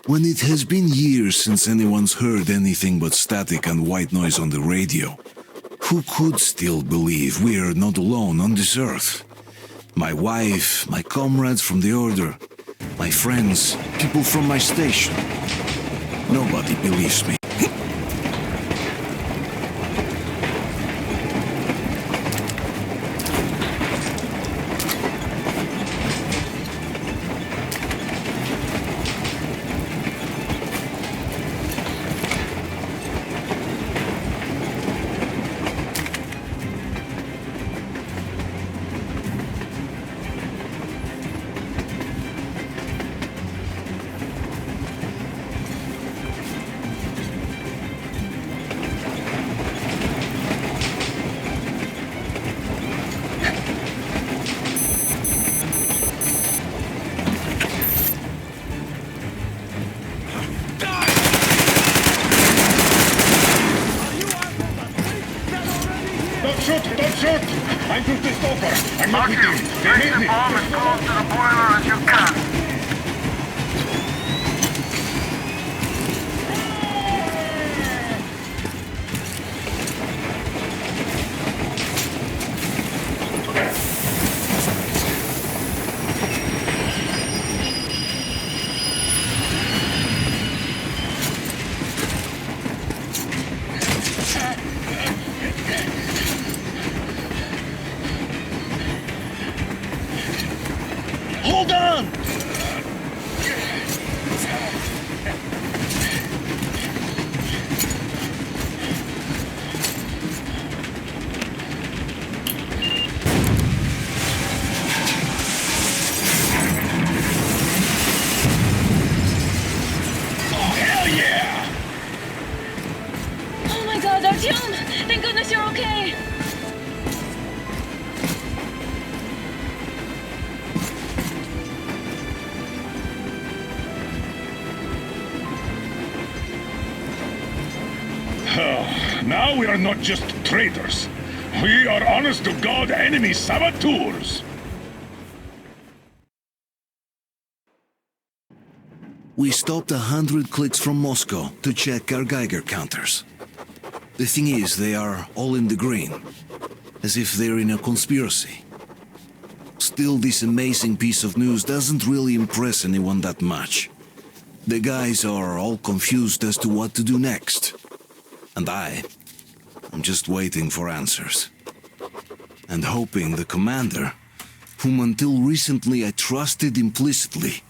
When it has been years since anyone's heard anything but static and white noise on the radio, who could still believe we are not alone on this earth? My wife, my comrades from the Order, my friends, people from my station. Nobody believes me. Don't shoot! I'm just a stalker. I'm not with you. They Place hit the me. bomb as close to the boiler as you can. Hold on! Oh my god, Artyom! Thank goodness you're okay! Now we are not just traitors. We are honest-to-God enemy saboteurs. We stopped 100 clicks from Moscow to check our Geiger counters. The thing is, they are all in the green, as if they're in a conspiracy. Still, this amazing piece of news doesn't really impress anyone that much. The guys are all confused as to what to do next. And I'm just waiting for answers. And hoping the commander, whom until recently I trusted implicitly,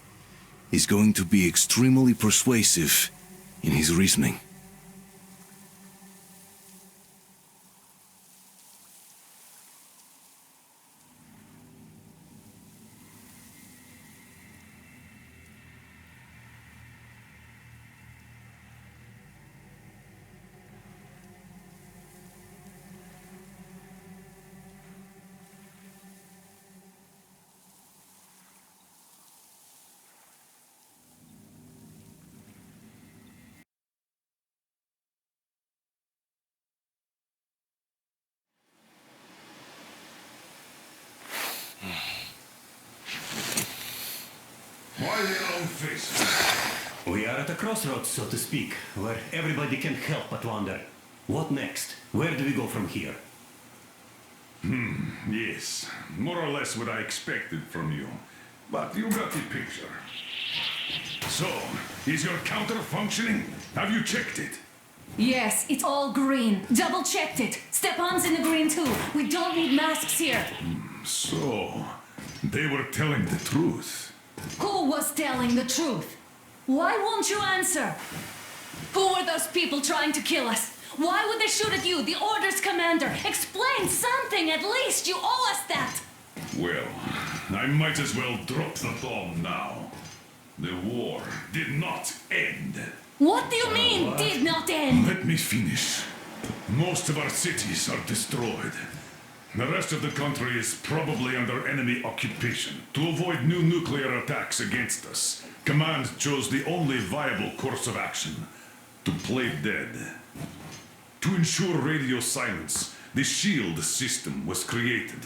is going to be extremely persuasive in his reasoning. Why the long face? We are at a crossroads, so to speak, where everybody can help but wonder. What next? Where do we go from here? Yes, more or less what I expected from you. But you got the picture. So, is your counter functioning? Have you checked it? Yes, it's all green. Double checked it. Stepan's in the green too. We don't need masks here. So, they were telling the truth. Who was telling the truth? Why won't you answer? Who were those people trying to kill us? Why would they shoot at you, the Order's commander? Explain something, at least. You owe us that. Well, I might as well drop the bomb now. The war did not end. What do you mean, did not end? Let me finish. Most of our cities are destroyed. The rest of the country is probably under enemy occupation. To avoid new nuclear attacks against us, Command chose the only viable course of action: to play dead. To ensure radio silence, the SHIELD system was created.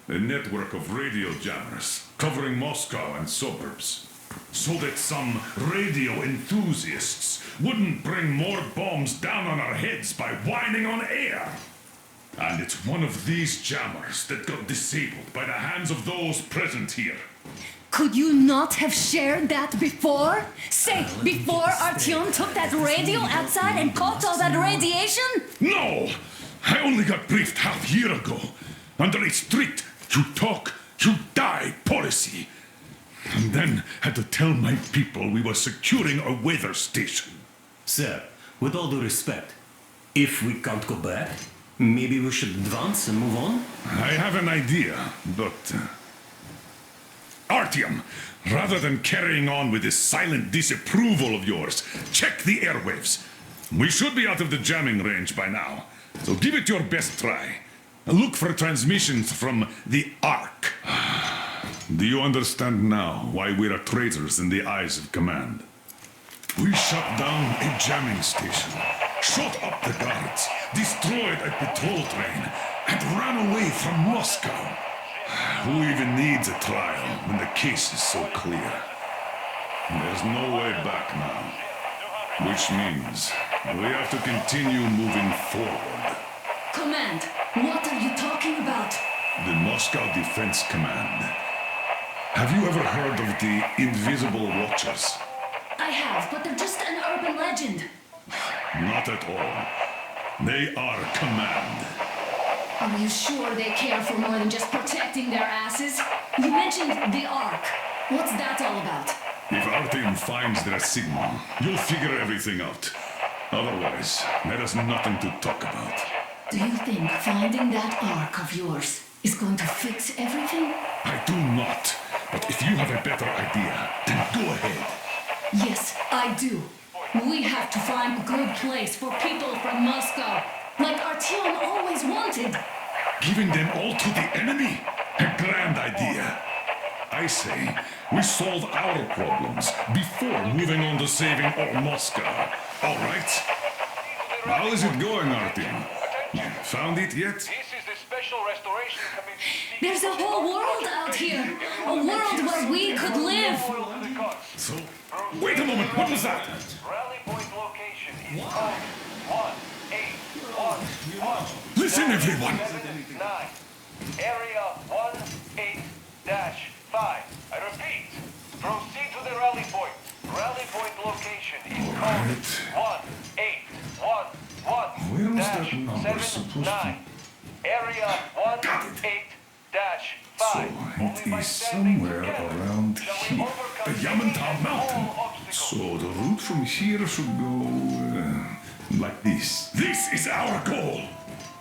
A network of radio jammers covering Moscow and suburbs. so that some radio enthusiasts wouldn't bring more bombs down on our heads by whining on air. And it's one of these jammers that got disabled by the hands of those present here. Could you not have shared that before? Say, before Artyom took that radio outside and caught all that radiation? No! I only got briefed half year ago, under a strict you talk, you die policy. And then had to tell my people we were securing a weather station. Sir, with all due respect, if we can't go back, maybe we should advance and move on? I have an idea, but... Artyom, rather than carrying on with this silent disapproval of yours, check the airwaves. We should be out of the jamming range by now, so give it your best try. Look for transmissions from the Ark. Do you understand now why we are traitors in the eyes of command? We shut down a jamming station, shot up the guards, destroyed a patrol train, and ran away from Moscow. Who even needs a trial when the case is so clear? There's no way back now, which means we have to continue moving forward. Command, what are you talking about? The Moscow Defense Command. Have you ever heard of the Invisible Watchers? I have, but they're just an urban legend. Not at all. They are command. Are you sure they care for more than just protecting their asses? You mentioned the Ark. What's that all about? If Artyom finds their signal, you'll figure everything out. Otherwise, there is nothing to talk about. Do you think finding that Ark of yours is going to fix everything? I do not. But if you have a better idea, then go ahead. Yes, I do. We have to find a good place for people from Moscow, like Artyom always wanted. Giving them all to the enemy? A grand idea. I say, we solve our problems before moving on to saving all Moscow. All right? How is it going, Artyom? Found it yet? This is the Special Restoration Committee. There's a whole world out here. A world where we could live. So, wait a moment, what was that? Rally point location is code 1811. Listen, everyone! 9. Area 18-5. I repeat, proceed to the rally point. Rally point location is code 1811. Where was that number supposed to be? 79. Area 18-5. So, it is somewhere around here. The Yamantau Mountain. So the route from here should go like this. This is our goal.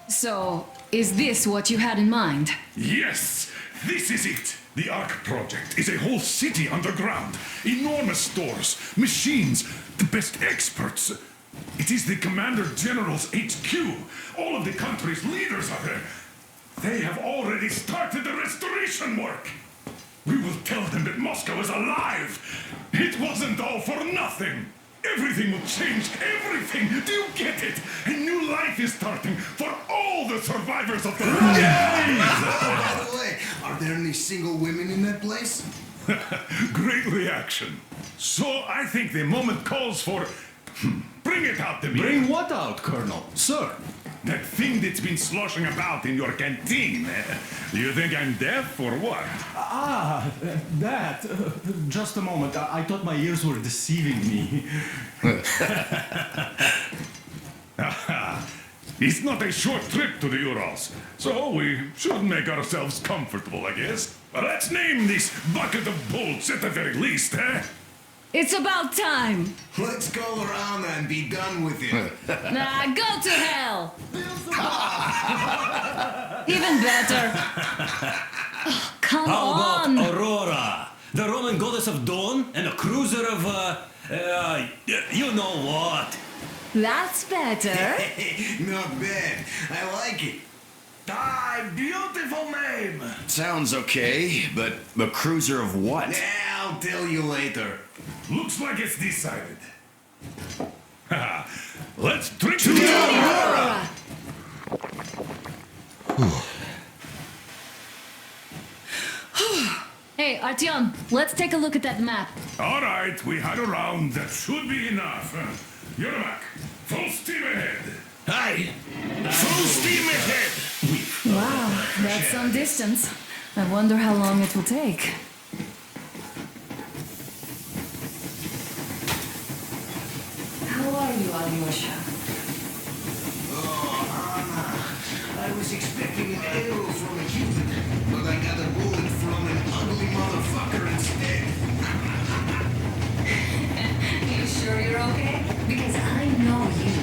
So, is this what you had in mind? Yes, this is it. The Ark project is a whole city underground. Enormous stores, machines, the best experts. It is the Commander General's HQ. All of the country's leaders are there. They have already started the restoration work. We will tell them that Moscow is alive. It wasn't all for nothing. Everything will change, everything. Do you get it? A new life is starting for all the survivors of the By the way, are there any single women in that place? Great reaction. So I think the moment calls for... Bring it out to me. Bring what out, Colonel? Sir? That thing that's been sloshing about in your canteen. Do you think I'm deaf or what? That. Just a moment. I thought my ears were deceiving me. It's not a short trip to the Urals, so we should make ourselves comfortable, I guess. But let's name this bucket of bolts at the very least, eh? It's about time. Let's go around and be done with it. Nah, go to hell. Even better. Oh, come How on. about Aurora, the Roman goddess of dawn, and a cruiser of, you know what? That's better. Not bad. I like it. Beautiful name! Sounds okay, but the cruiser of what? Yeah, I'll tell you later. Looks like it's decided. Let's drink to the Aurora. Hey, Artyom, let's take a look at that map. All right, we had a round. That should be enough. Yermak, full steam ahead. Aye. Full steam ahead. Wow, that's some distance. I wonder how long it will take. How are you, Alyosha? I was expecting an arrow from a human, but I got a bullet from an ugly motherfucker instead. You sure you're okay? Because I know you.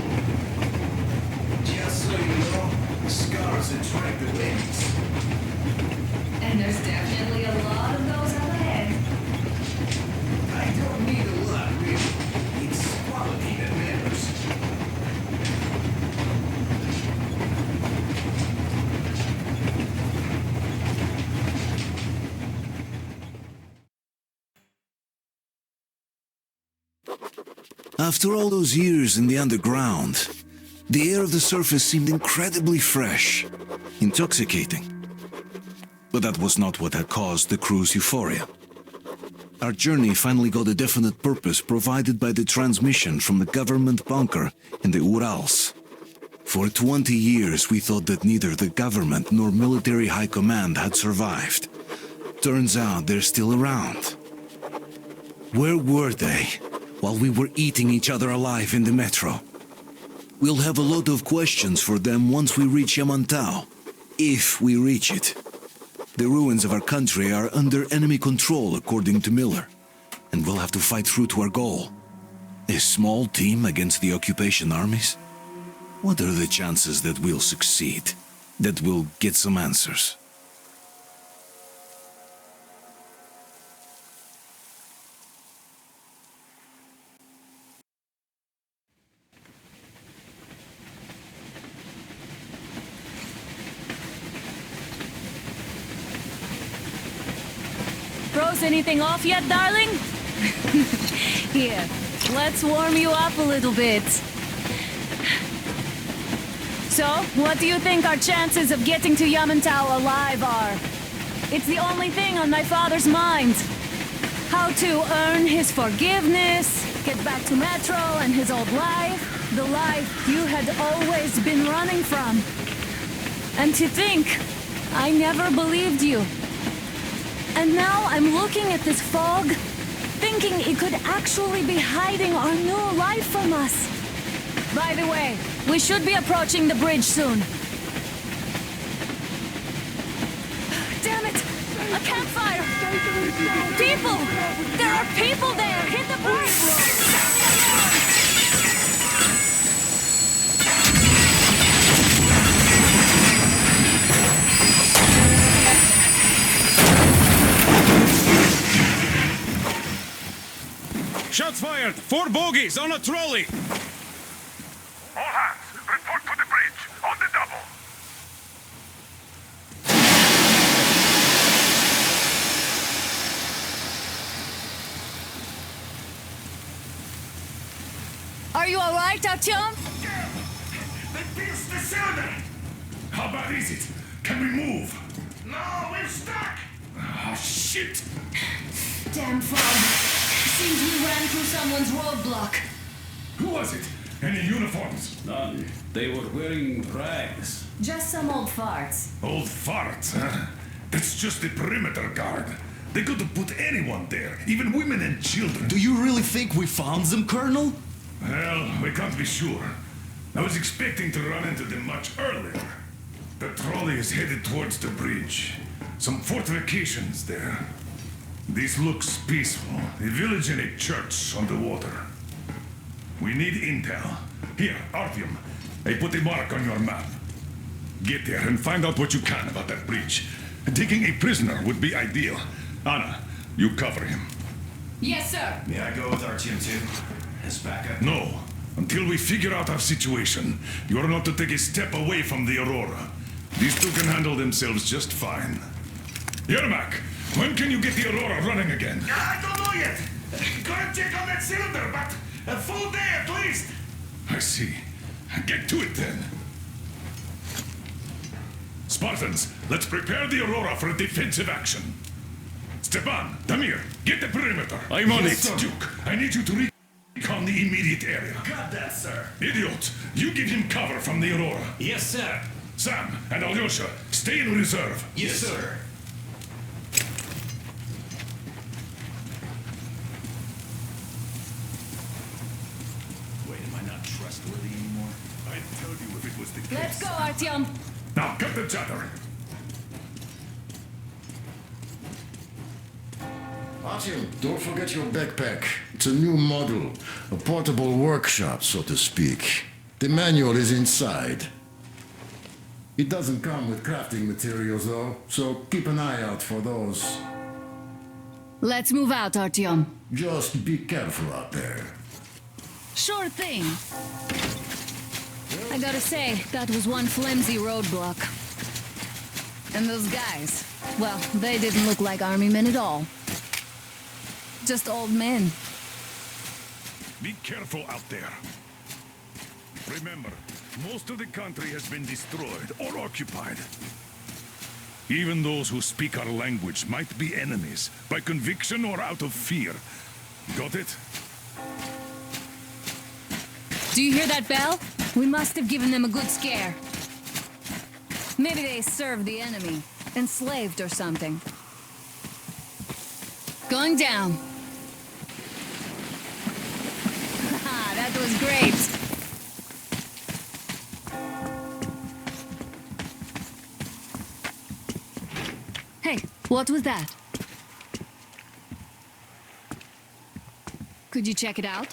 Just so you know, scars attract the ladies. And there's definitely a lot of those up ahead. I don't need a lot, really. It's quality that matters. After all those years in the underground, the air of the surface seemed incredibly fresh, intoxicating. But that was not what had caused the crew's euphoria. Our journey finally got a definite purpose provided by the transmission from the government bunker in the Urals. For 20 years we thought that neither the government nor military high command had survived. Turns out they're still around. Where were they while we were eating each other alive in the metro? We'll have a lot of questions for them once we reach Yamantau, if we reach it. The ruins of our country are under enemy control, according to Miller, and we'll have to fight through to our goal. A small team against the occupation armies? What are the chances that we'll succeed, that we'll get some answers? Froze anything off yet, darling? Here, let's warm you up a little bit. So, what do you think our chances of getting to Yamantau alive are? It's the only thing on my father's mind. How to earn his forgiveness, get back to Metro and his old life, the life you had always been running from. And to think, I never believed you. And now I'm looking at this fog, thinking it could actually be hiding our new life from us. By the way, we should be approaching the bridge soon. Damn it! A campfire! People! There are people there! Hit the brakes! Shots fired! 4 bogies on a trolley! All hands, report to the bridge, on the double. Are you alright, Artyom? They pierced the cylinder! How bad is it? Can we move? No, we're stuck. Ah, shit! Damn fog. Seems we ran through someone's roadblock. Who was it? Any uniforms? None. They were wearing rags. Just some old farts. Old farts, huh? That's just the perimeter guard. They could have put anyone there, even women and children. Do you really think we found them, Colonel? Well, we can't be sure. I was expecting to run into them much earlier. The trolley is headed towards the bridge. Some fortifications there. This looks peaceful. A village and a church on the water. We need intel. Here, Artyom, I put a mark on your map. Get there and find out what you can about that bridge. Taking a prisoner would be ideal. Anna, you cover him. Yes, sir. May I go with Artyom too? As backup? No. Until we figure out our situation, you're not to take a step away from the Aurora. These two can handle themselves just fine. Yermak, when can you get the Aurora running again? I don't know yet. Gotta check on that cylinder, but a full day at least. I see. Get to it then. Spartans, let's prepare the Aurora for a defensive action. Stepan, Damir, get the perimeter. I'm on Yes, it. Duke, I need you to recon the immediate area. Got that, sir. Idiot, you give him cover from the Aurora. Yes, sir. Sam and Alyosha, stay in reserve. Yes, sir. Wait, am I not trustworthy anymore? I'd tell you if it was the case. Let's go, Artyom. Now cut the chatter. Artyom, don't forget your backpack. It's a new model, a portable workshop, so to speak. The manual is inside. It doesn't come with crafting materials, though, so keep an eye out for those. Let's move out, Artyom. Just be careful out there. Sure thing. I gotta say, that was one flimsy roadblock. And those guys, well, they didn't look like army men at all. Just old men. Be careful out there. Remember, most of the country has been destroyed or occupied. Even those who speak our language might be enemies, by conviction or out of fear. Got it? Do you hear that bell? We must have given them a good scare. Maybe they served the enemy, enslaved or something. Going down. Haha, that was great. Hey, what was that? Could you check it out?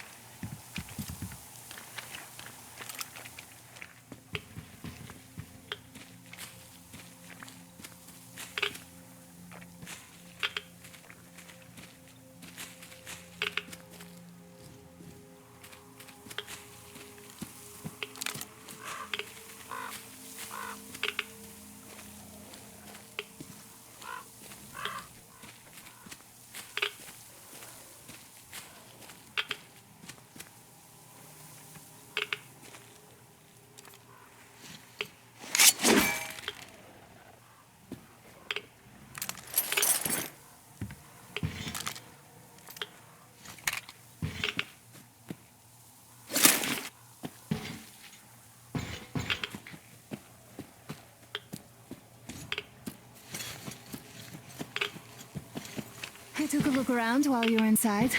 I took a look around while you were inside.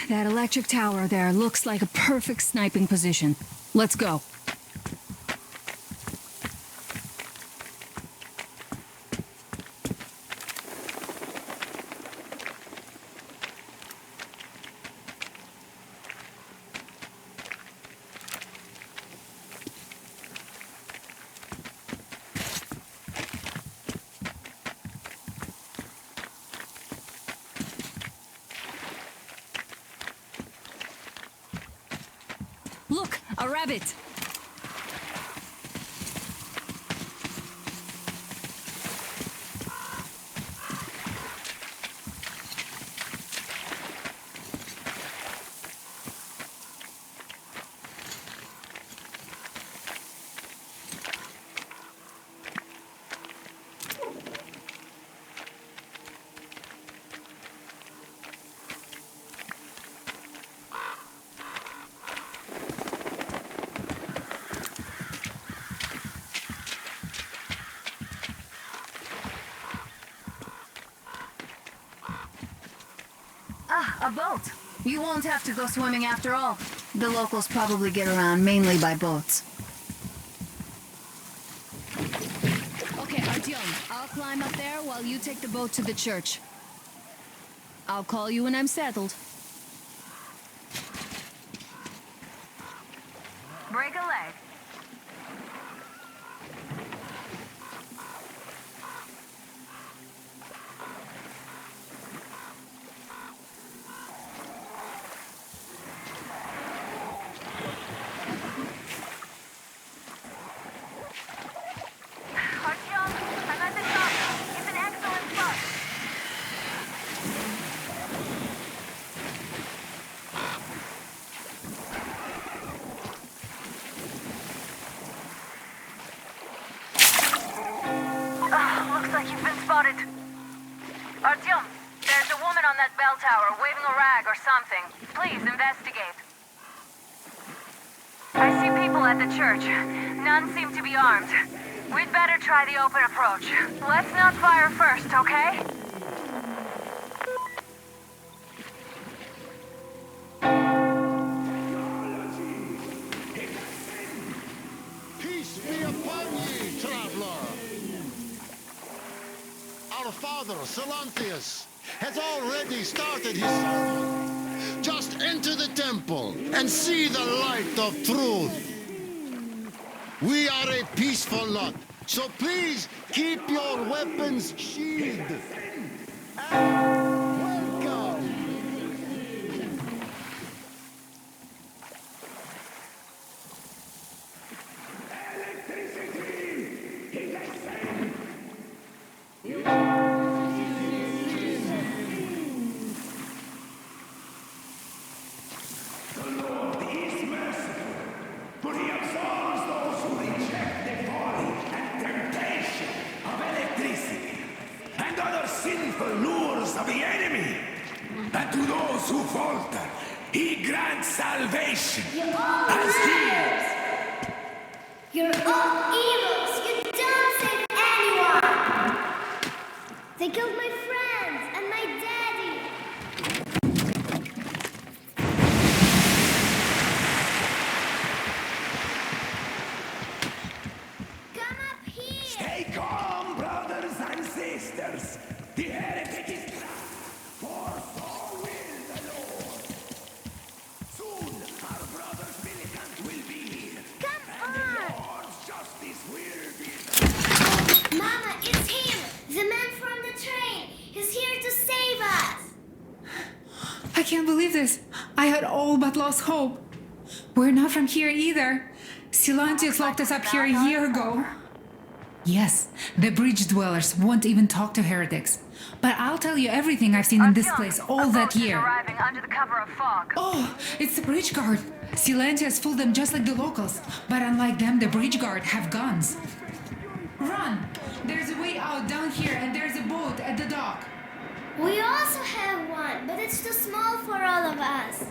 That electric tower there looks like a perfect sniping position. Let's go. Look, a rabbit! Ah, a boat. You won't have to go swimming after all. The locals probably get around mainly by boats. Okay, Artyom, I'll climb up there while you take the boat to the church. I'll call you when I'm settled. Break a leg. Artyom, there's a woman on that bell tower waving a rag or something. Please investigate. I see people at the church. None seem to be armed. We'd better try the open approach. Let's not fire first, okay? Peace be upon ye, traveler. Our father, Silanthius, has already started his sermon. Just enter the temple and see the light of truth. We are a peaceful lot, so please keep your weapons sheathed. And welcome. Lures of the enemy, and to those who falter, he grants salvation. As he You're all evils! You don't save anyone! They killed my friends and my daddy! Come up here! Stay calm, brothers and sisters. The heretic is trapped, for so will the Lord. Soon our brother's militant will be here. Come and on! the Lord's justice will be. Mama, it's him! The man from the train! He's here to save us! I can't believe this. I had all but lost hope. We're not from here either. Silanthius locked us up here a year ago. Yes, the bridge dwellers won't even talk to heretics. But I'll tell you everything I've seen in this place all that year. Arriving under the cover of fog. Oh, it's the bridge guard. Silanthius fooled them just like the locals. But unlike them, the bridge guard have guns. Run! There's a way out down here and there's a boat at the dock. We also have one, but it's too small for all of us.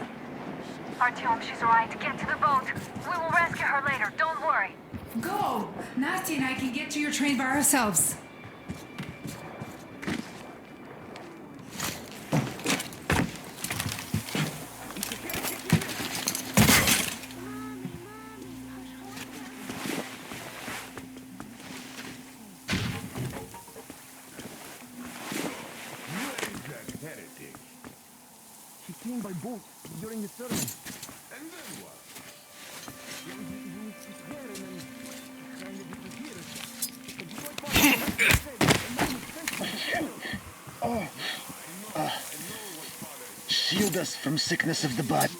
Artyom, she's right. Get to the boat. We will rescue her later. Don't worry. Go! Nasty and I can get to your train by ourselves. He came by boat during the sermon. And then what? He was there and then trying to disappear. Shield us from sickness of the body.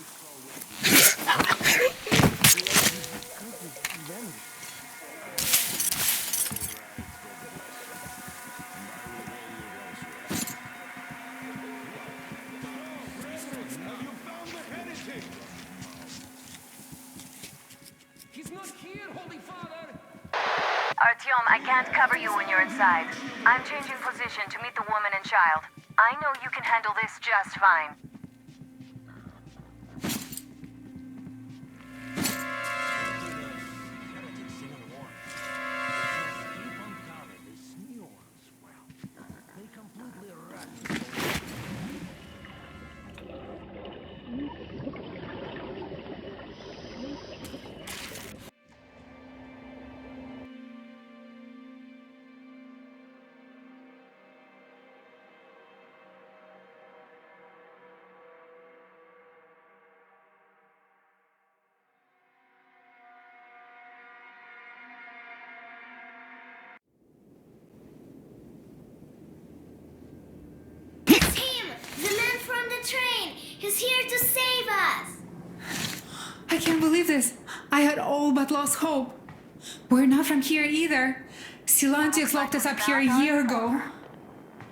Artyom, I can't cover you when you're inside. I'm changing position to meet the woman and child. I know you can handle this just fine. He's here to save us! I can't believe this. I had all but lost hope. We're not from here either. Silanthius locked us up here a year ago.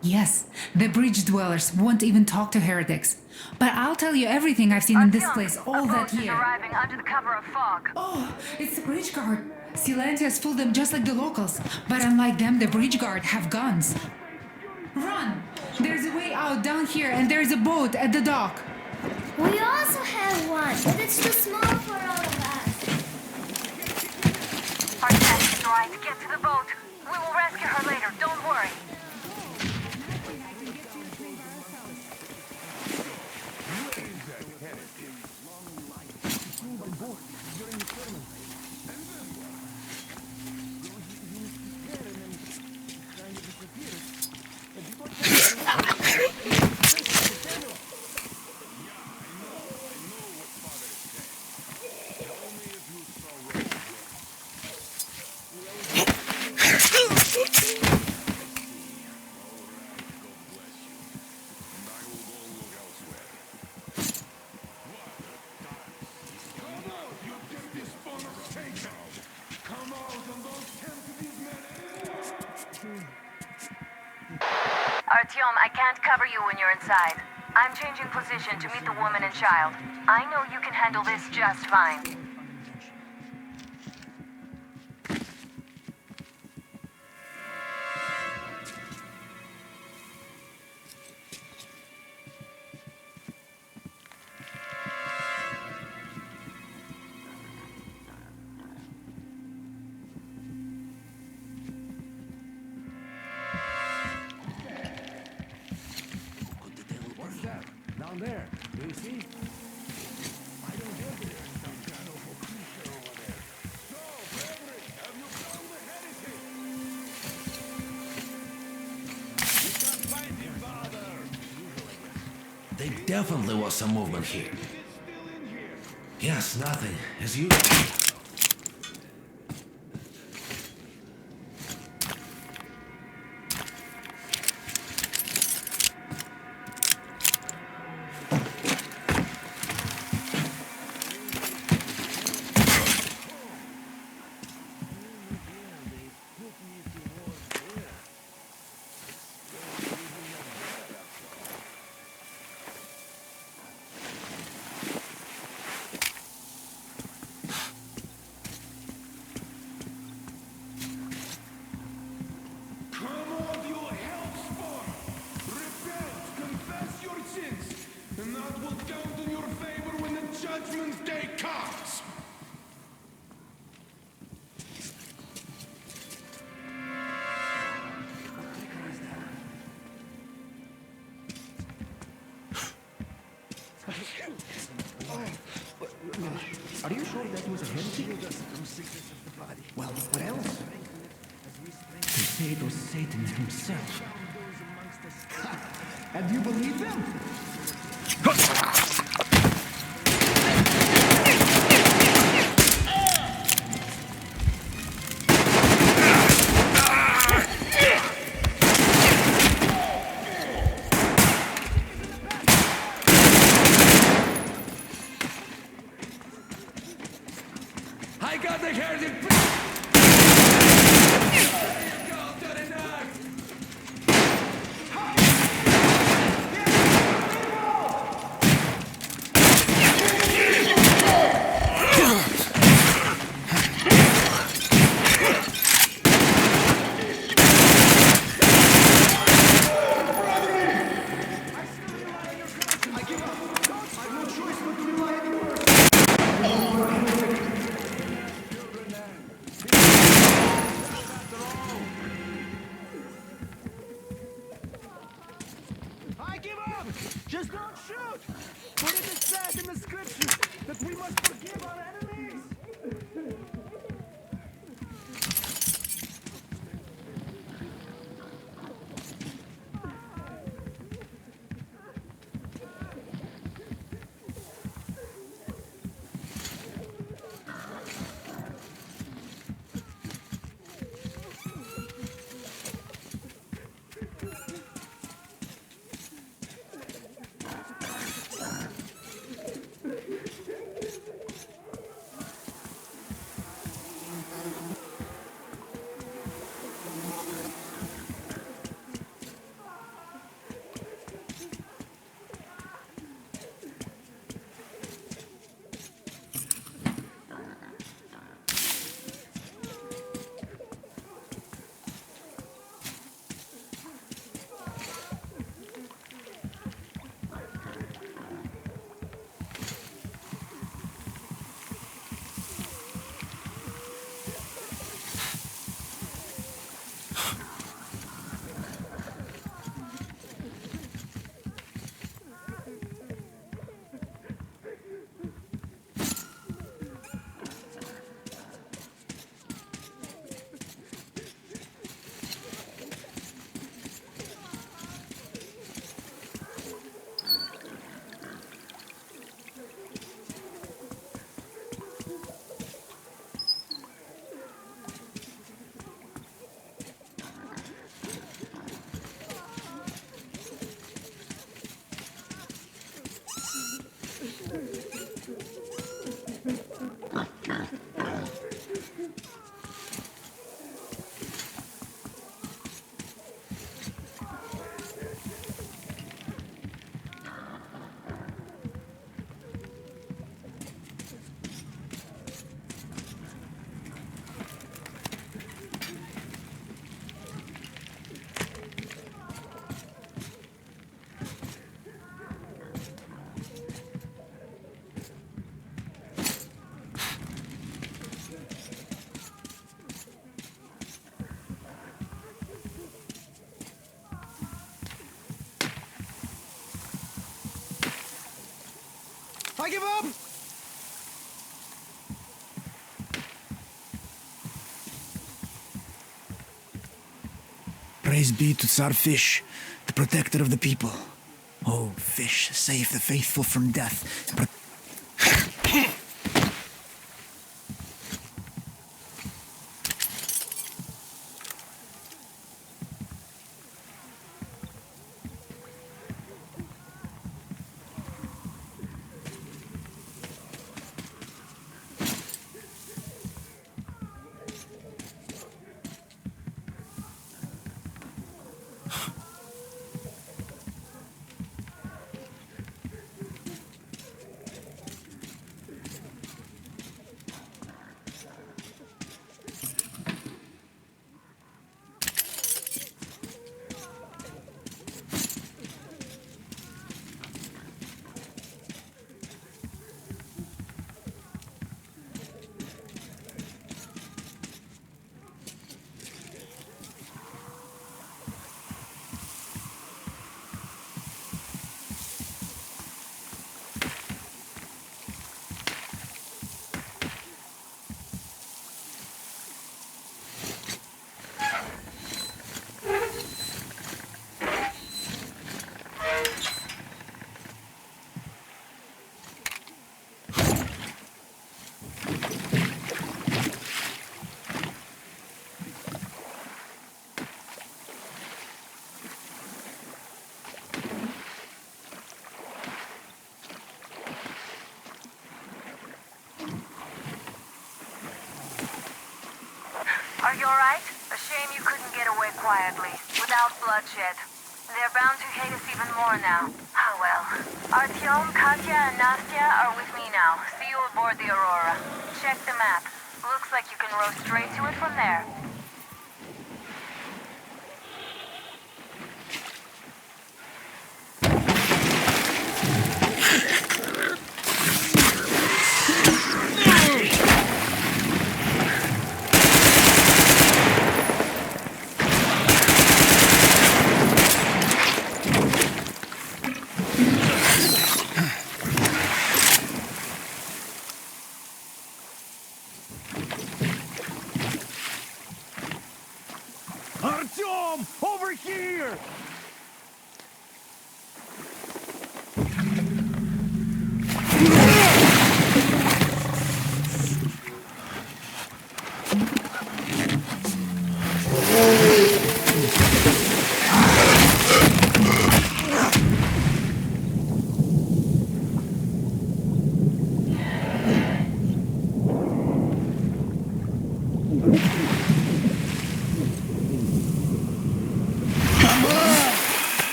Yes, the bridge dwellers won't even talk to heretics. But I'll tell you everything I've seen in this place all that year. Arriving under the cover of fog. Oh, it's the bridge guard. Silanthius fooled them just like the locals. But unlike them, the bridge guard have guns. Run! out down here and there's a boat at the dock. We also have one, but it's too small for all of us. Our task is right. Get to the boat. We will rescue her later. Don't worry. Artyom, I can't cover you when you're inside. I'm changing position to meet the woman and child. I know you can handle this just fine. Down there, do you see? I don't get it. Some kind of a creature over there. So, Frederick, have you found the heretic? You can't find him, father. There definitely was some movement here. Yes, nothing, as usual. Judgment Day comes! Are you sure that was a heretic? Well, what else? They say it was Satan himself. And you believe them? I got the heretic. Just don't shoot! For it is said in the scriptures that we must forgive our enemies! I give up! Praise be to Tsar Fish, the protector of the people. Oh, Fish, save the faithful from death. Are you alright? A shame you couldn't get away quietly, without bloodshed. They're bound to hate us even more now. Oh well. Artyom, Katya, and Nastya are with me now. See you aboard the Aurora. Check the map. Looks like you can row straight to it from there. Artyom! Over here!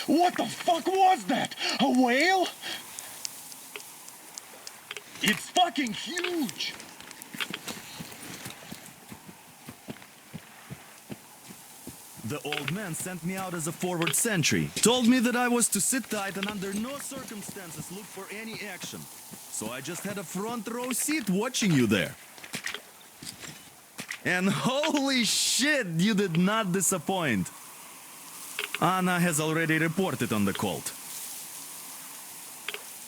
What the fuck was that? A whale? It's fucking huge! The old man sent me out as a forward sentry. Told me that I was to sit tight and under no circumstances look for any action. So I just had a front row seat watching you there. And holy shit, you did not disappoint. Anna has already reported on the cult.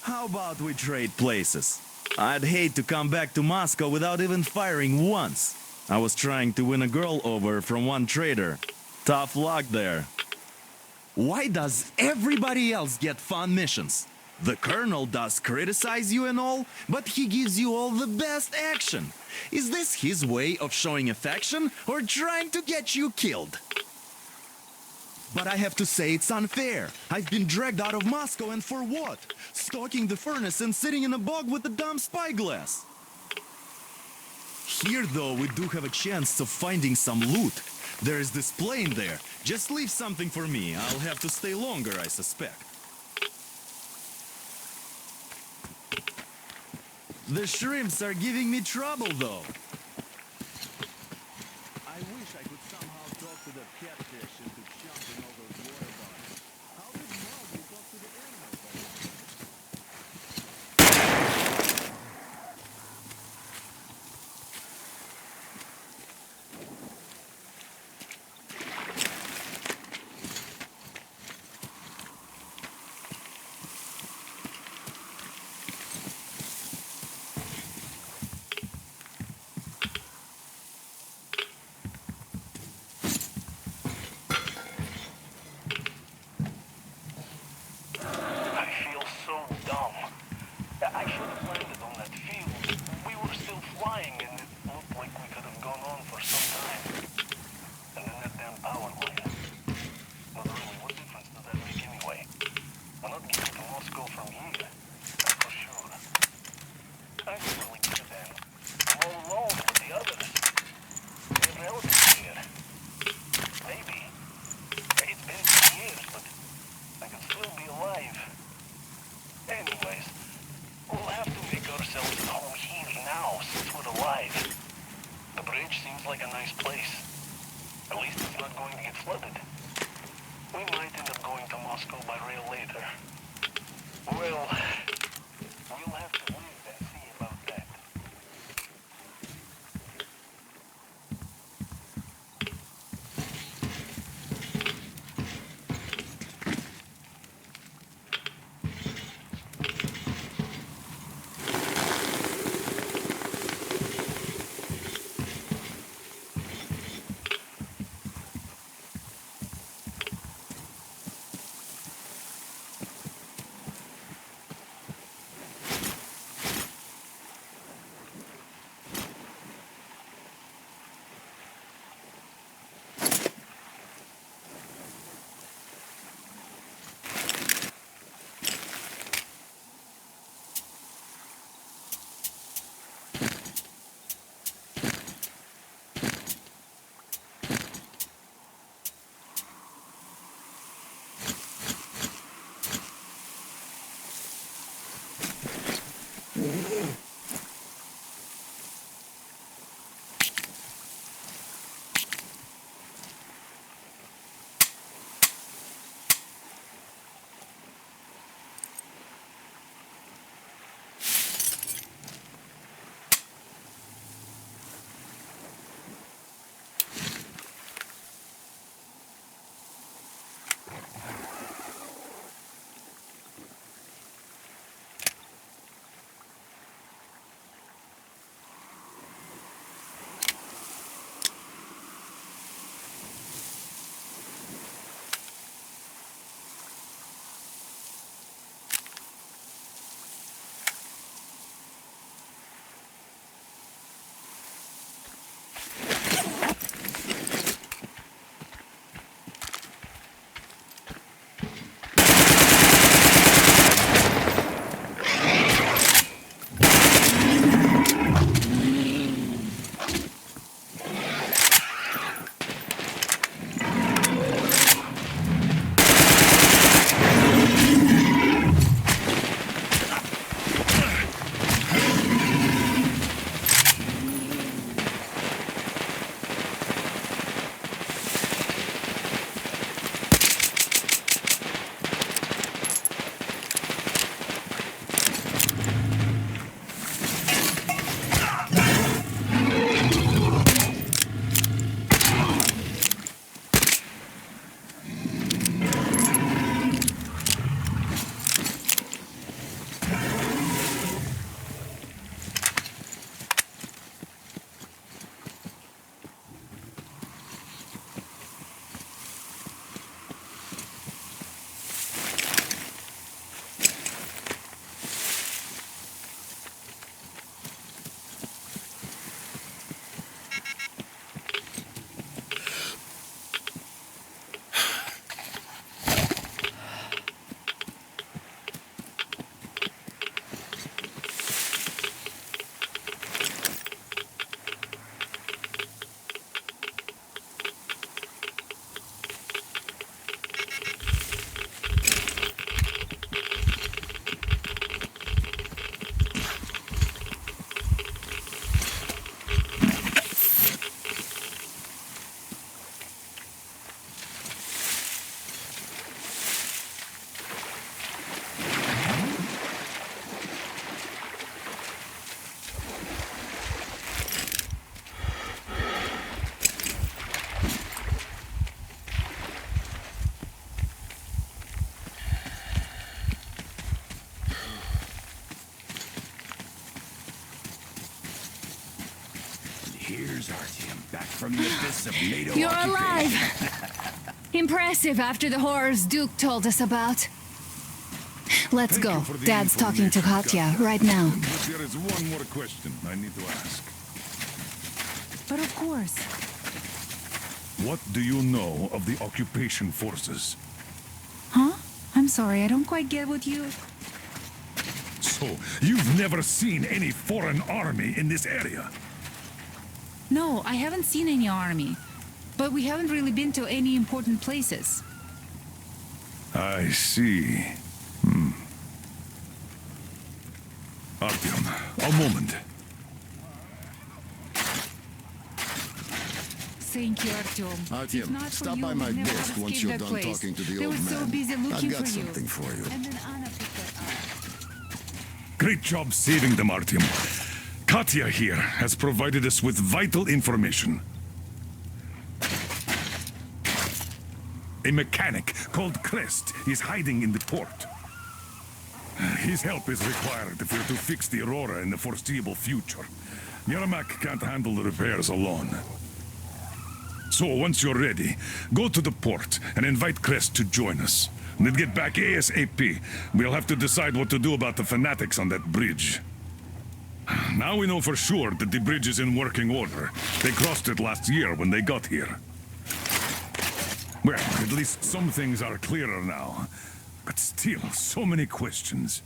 How about we trade places? I'd hate to come back to Moscow without even firing once. I was trying to win a girl over from one trader. Tough luck there. Why does everybody else get fun missions? The colonel does criticize you and all, but he gives you all the best action. Is this his way of showing affection or trying to get you killed? But I have to say it's unfair. I've been dragged out of Moscow, and for what? Stalking the furnace and sitting in a bog with a dumb spyglass. Here, though, we do have a chance of finding some loot. There is this plane there. Just leave something for me. I'll have to stay longer, I suspect. The shrimps are giving me trouble, though. I wish I could somehow talk to the catfish into jumping all those water bodies. How did Mowgli talk to the animals? bridge seems like a nice place. At least it's not going to get flooded. We might end up going to Moscow by rail later. Well, we'll have to wait and see about that. Here's Artyom, back from the abyss of NATO You're occupation. alive! Impressive after the horrors Duke told us about. Let's go. Dad's talking to Katya right now. But there is one more question I need to ask. But of course. What do you know of the occupation forces? Huh? I'm sorry, I don't quite get what you... So, you've never seen any foreign army in this area? No, I haven't seen any army. But we haven't really been to any important places. I see. Artyom, a moment. Thank you, Artyom. If Artyom, not for stop you, by my we'd never desk have once escaped you're that done place. talking to the They old were man. so busy looking I've got for you. something for you. And then Anna picked that up. Great job saving them, Artyom. Katya here has provided us with vital information. A mechanic called Crest is hiding in the port. His help is required if we're to fix the Aurora in the foreseeable future. Yermak can't handle the repairs alone. So once you're ready, go to the port and invite Crest to join us. Then get back ASAP. We'll have to decide what to do about the fanatics on that bridge. Now we know for sure that the bridge is in working order. They crossed it last year when they got here. Well, at least some things are clearer now. But still, so many questions.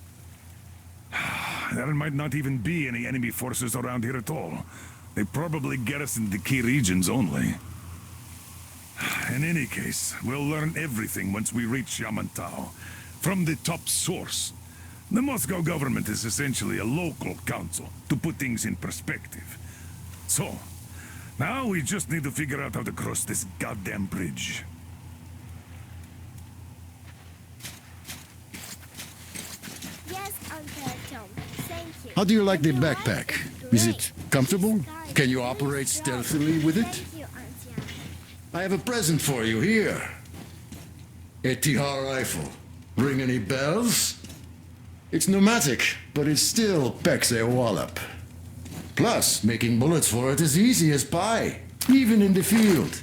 There might not even be any enemy forces around here at all. They probably get us in the key regions only. In any case, we'll learn everything once we reach Yamantau. From the top source. The Moscow government is essentially a local council, to put things in perspective. So, now we just need to figure out how to cross this goddamn bridge. Yes, Uncle Tom. Thank you. How do you like the backpack? Is it comfortable? Can you operate stealthily with it? Thank you, Auntie Anna. I have a present for you here. A TR rifle. Ring any bells? It's pneumatic, but it still packs a wallop. Plus, making bullets for it is easy as pie, even in the field.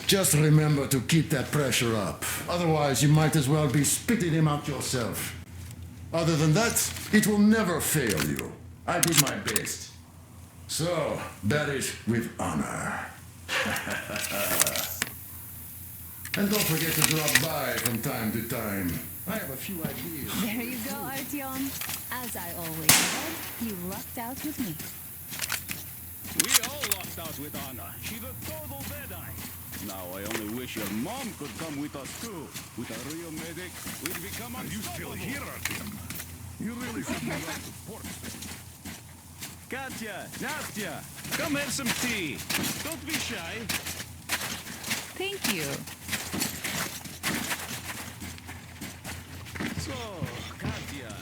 Just remember to keep that pressure up. Otherwise, you might as well be spitting him out yourself. Other than that, it will never fail you. I did my best. So, bear it with honor. And don't forget to drop by from time to time. I have a few ideas. There you go, Artyom. As I always said, you lucked out with me. We all lost out with Anna. She's a total deadeye. Now I only wish your mom could come with us too. With a real medic, we'd become unstoppable. Are you still here, Artyom? You really should be right to port. Katya, Nastya, come have some tea. Don't be shy. Thank you. So, Katya,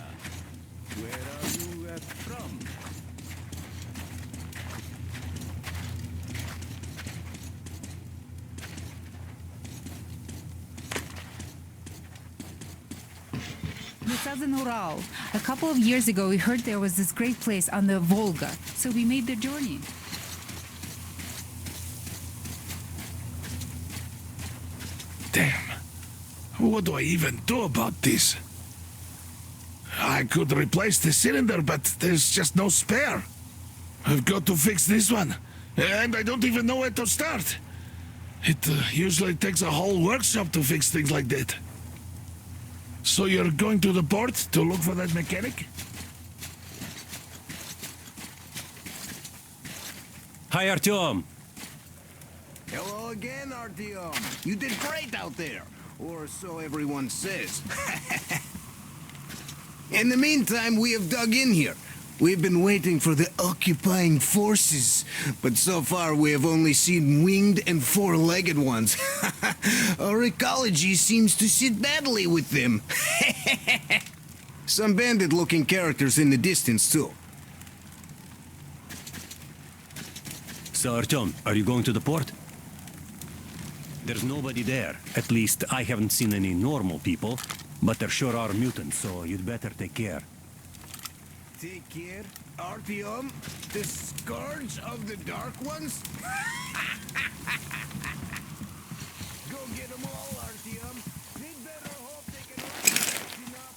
where are you from? The southern Ural. A couple of years ago, we heard there was this great place on the Volga, so we made the journey. Damn. What do I even do about this? I could replace the cylinder, but there's just no spare. I've got to fix this one, and I don't even know where to start. It usually takes a whole workshop to fix things like that. So you're going to the port to look for that mechanic? Hi, Artyom. Hello again, Artyom. You did great out there. Or so everyone says. In the meantime, we have dug in here. We've been waiting for the occupying forces, but so far we have only seen winged and four-legged ones. Our ecology seems to sit badly with them. Some bandit-looking characters in the distance, too. So, Artyom, are you going to the port? There's nobody there. At least, I haven't seen any normal people. But there sure are mutants, so you'd better take care. Take care, Artyom? The scourge of the Dark Ones? Go get them all, Artyom. They'd better hope they can fast enough.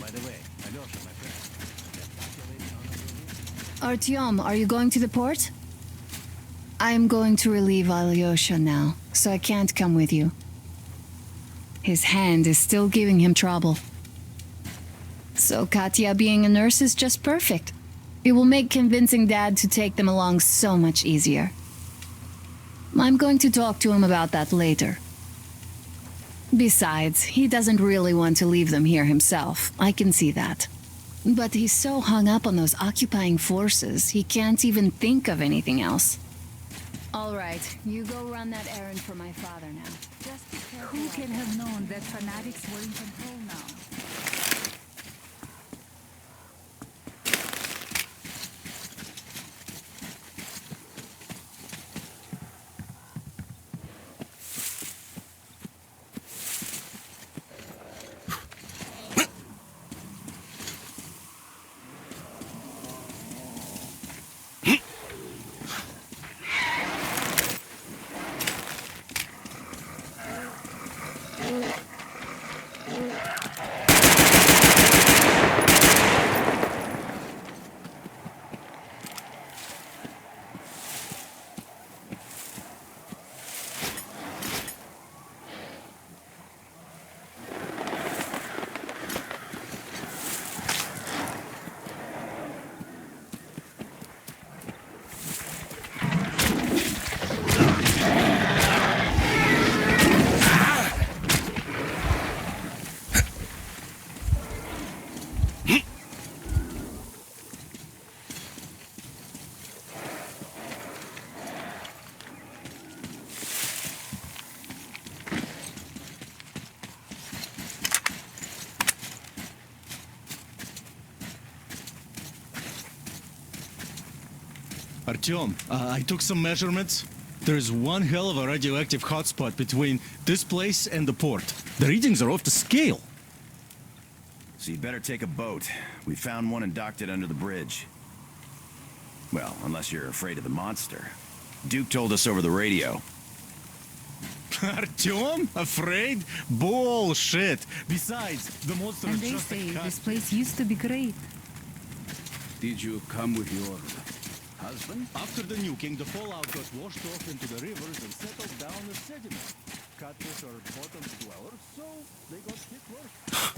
By the way, Alyosha, my friend. Artyom, are you going to the port? I'm going to relieve Alyosha now, so I can't come with you. His hand is still giving him trouble. So Katya being a nurse is just perfect. It will make convincing Dad to take them along so much easier. I'm going to talk to him about that later. Besides, he doesn't really want to leave them here himself. I can see that. But he's so hung up on those occupying forces, he can't even think of anything else. All right, you go run that errand for my father now. Just be careful. Who can have known that fanatics were in control now? Artyom, I took some measurements. There's one hell of a radioactive hotspot between this place and the port. The readings are off the scale. So you'd better take a boat. We found one and docked it under the bridge. Well, unless you're afraid of the monster. Duke told us over the radio. Artyom? Afraid? Bullshit. Besides, the monster And is they just say a cat. this place used to be great. Did you come with your husband? After the nuking, the fallout got washed off into the rivers and settled down as sediment. Catfish are bottom dwellers, so they got hit worse.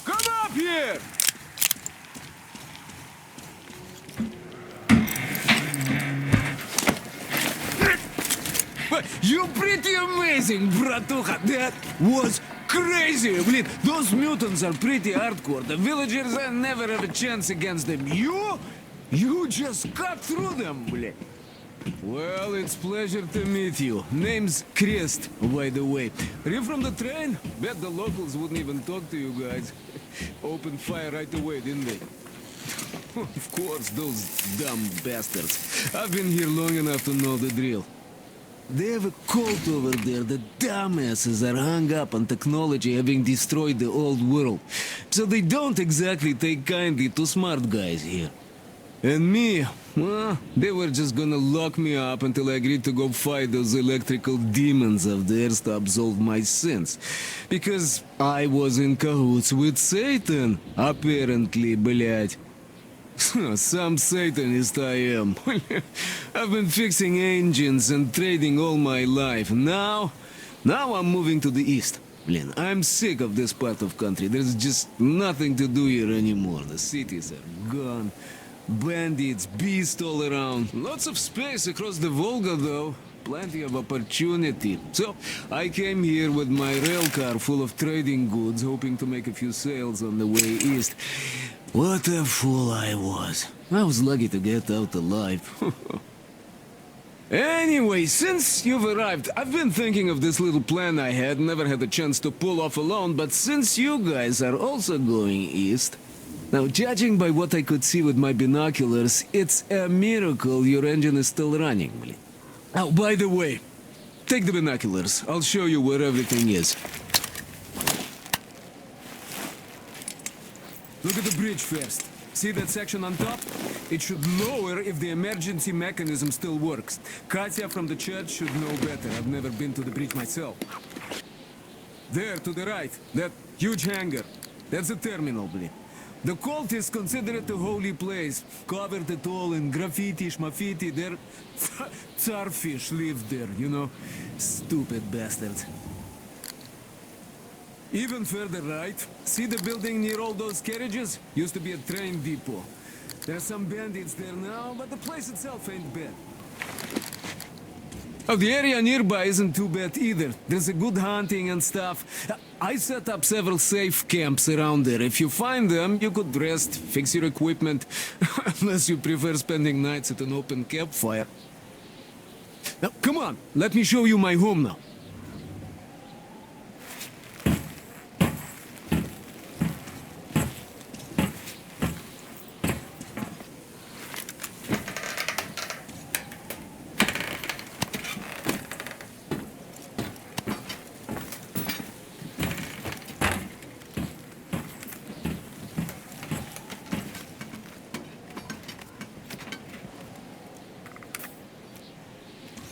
Come up here! You're pretty amazing, bratuха. That was crazy. Блин, those mutants are pretty hardcore. The villagers never have a chance against them. You just cut through them, блин. Well, it's pleasure to meet you. Name's Crest, by the way. Are you from the train? Bet the locals wouldn't even talk to you guys. Opened fire right away, didn't they? Of course, those dumb bastards. I've been here long enough to know the drill. They have a cult over there. The dumbasses are hung up on technology having destroyed the old world. So they don't exactly take kindly to smart guys here. And me, well, they were just gonna lock me up until I agreed to go fight those electrical demons of theirs to absolve my sins. Because I was in cahoots with Satan, apparently, блядь. Some Satanist I am. I've been fixing engines and trading all my life. Now I'm moving to the east. Blin, I'm sick of this part of country. There's just nothing to do here anymore. The cities are gone. Bandits, beasts all around. Lots of space across the Volga, though. Plenty of opportunity. So, I came here with my rail car full of trading goods, hoping to make a few sales on the way east. What a fool I was. I was lucky to get out alive. Anyway, since you've arrived, I've been thinking of this little plan I had, never had a chance to pull off alone, but since you guys are also going east... Now, judging by what I could see with my binoculars, it's a miracle your engine is still running. Oh, by the way, take the binoculars. I'll show you where everything is. Look at the bridge first. See that section on top? It should lower if the emergency mechanism still works. Katya from the church should know better. I've never been to the bridge myself. There, to the right, that huge hangar. That's the terminal, blin. The cult is considered a holy place, covered it all in graffiti, schmaffiti. Their tsarfish lived there, you know. Stupid bastards. Even further right, see the building near all those carriages? Used to be a train depot. There's some bandits there now, but the place itself ain't bad. Oh, the area nearby isn't too bad either. There's a good hunting and stuff. I set up several safe camps around there. If you find them, you could rest, fix your equipment, unless you prefer spending nights at an open campfire. Now, come on, let me show you my home now.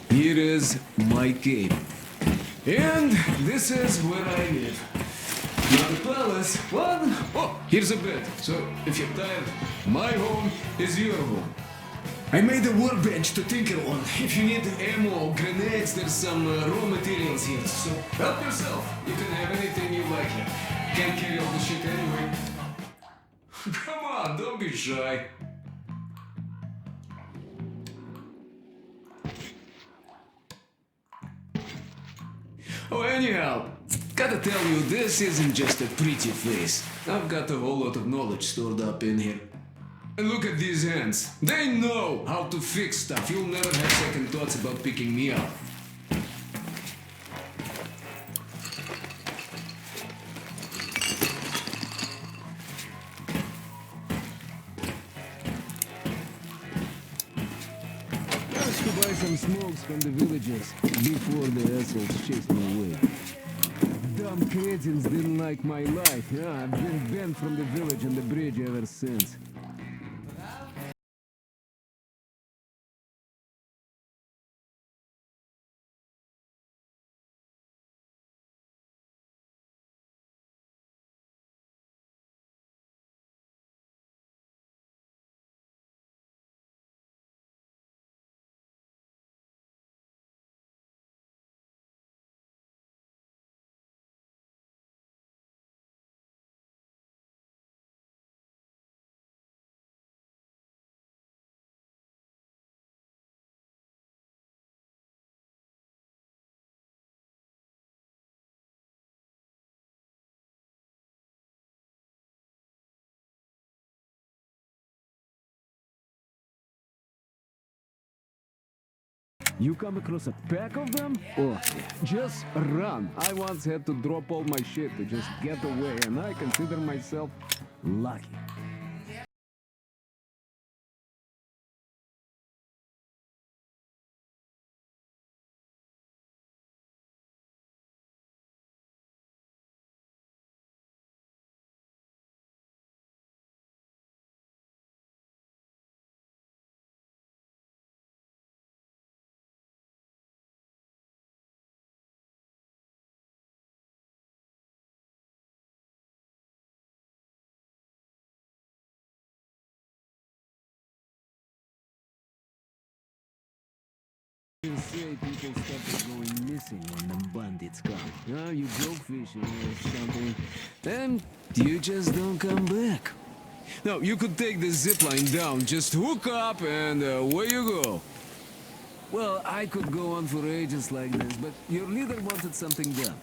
Here is my cave. And this is where I live. Not a palace, what? Oh, here's a bed. So, if you're tired, my home is your home. I made a workbench to tinker on. If you need ammo or grenades, there's some raw materials here. So, help yourself. You can have anything you like here. Can't carry all the shit anyway. Come on, don't be shy. Oh, anyhow, gotta tell you, this isn't just a pretty face. I've got a whole lot of knowledge stored up in here. And look at these hands. They know how to fix stuff. You'll never have second thoughts about picking me up. To buy some smokes from the villagers before the assholes chased me away. Dumb cretins didn't like my life. Yeah, I've been banned from the village and the bridge ever since. You come across a pack of them? Oh, just run. I once had to drop all my shit to just get away, and I consider myself lucky. You say people started going missing when the bandits come. Now you go fishing or something, and you just don't come back. No, you could take the zipline down, just hook up, and away you go. Well, I could go on for ages like this, but your leader wanted something done.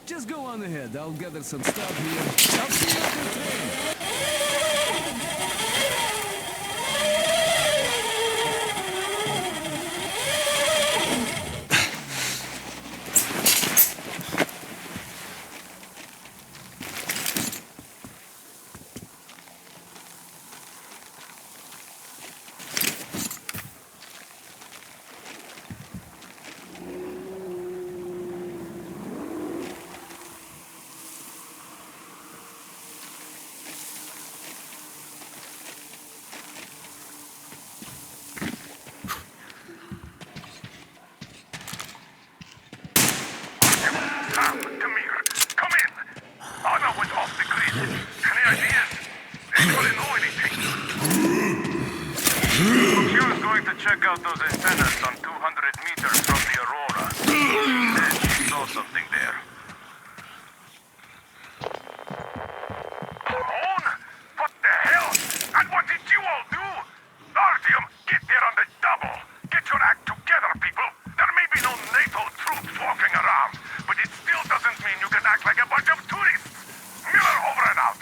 Just go on ahead, I'll gather some stuff here. I'll see you at the train. Check out those antennas on 200 meters from the Aurora. She said she saw something there. Alone? What the hell? And what did you all do? Artyom, get there on the double. Get your act together, people. There may be no NATO troops walking around, but it still doesn't mean you can act like a bunch of tourists. Miller, over and out.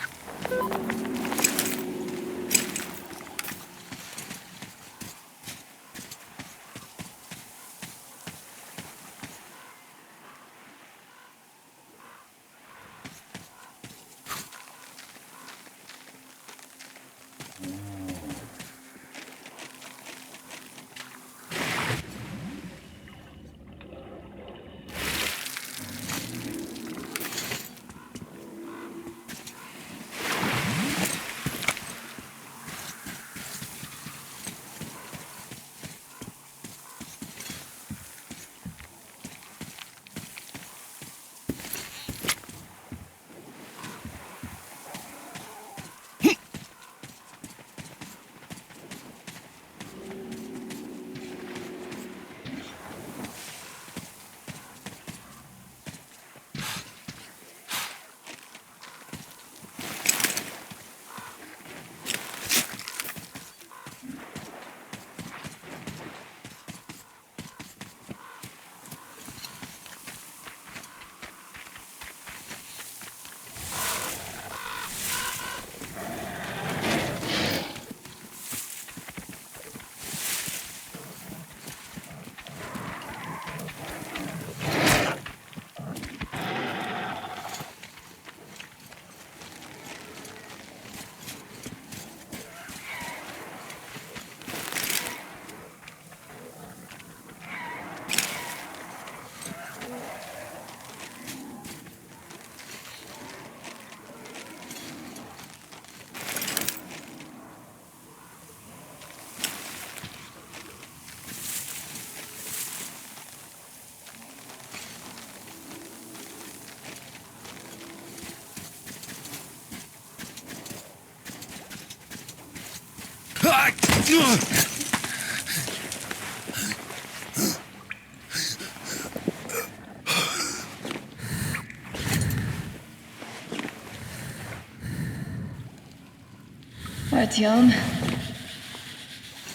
Artyom,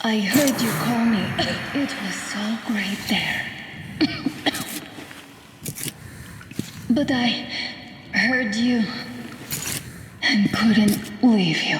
I heard you call me. It was so great there. But I heard you and couldn't leave you.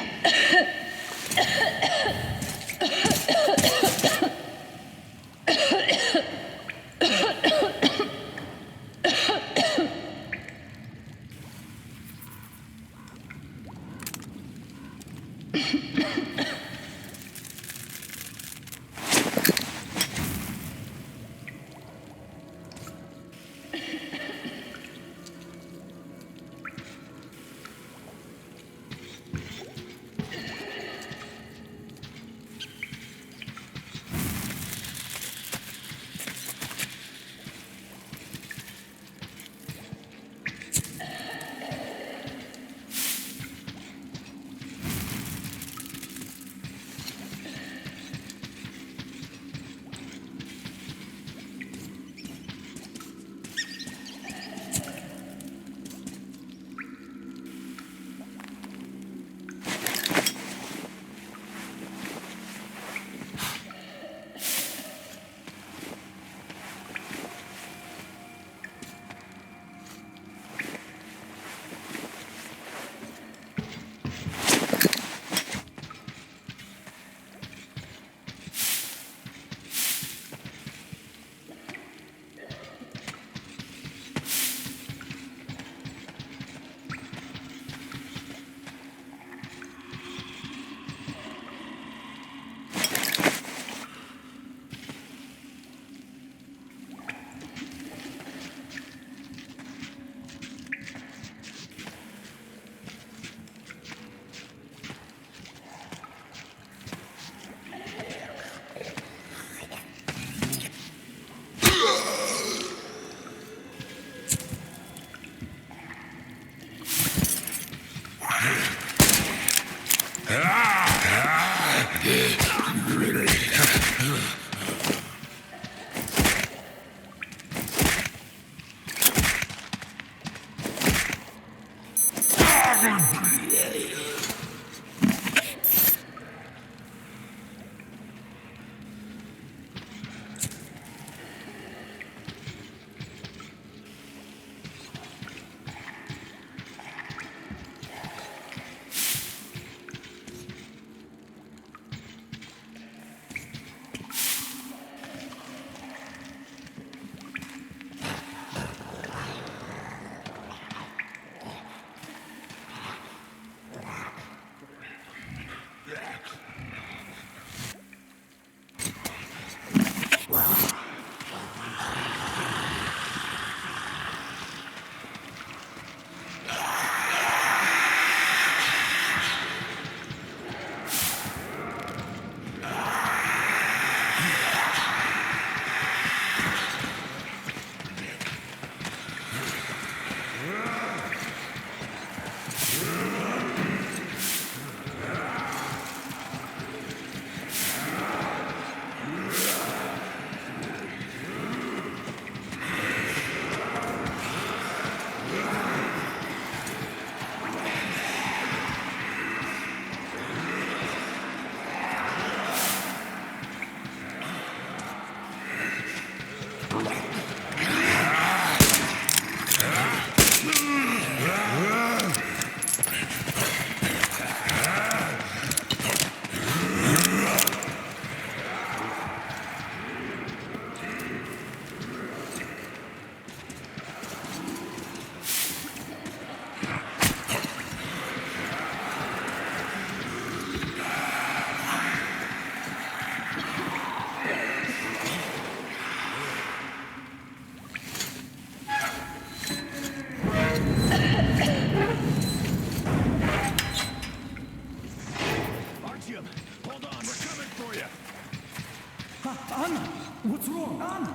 Anna, what's wrong, Anna?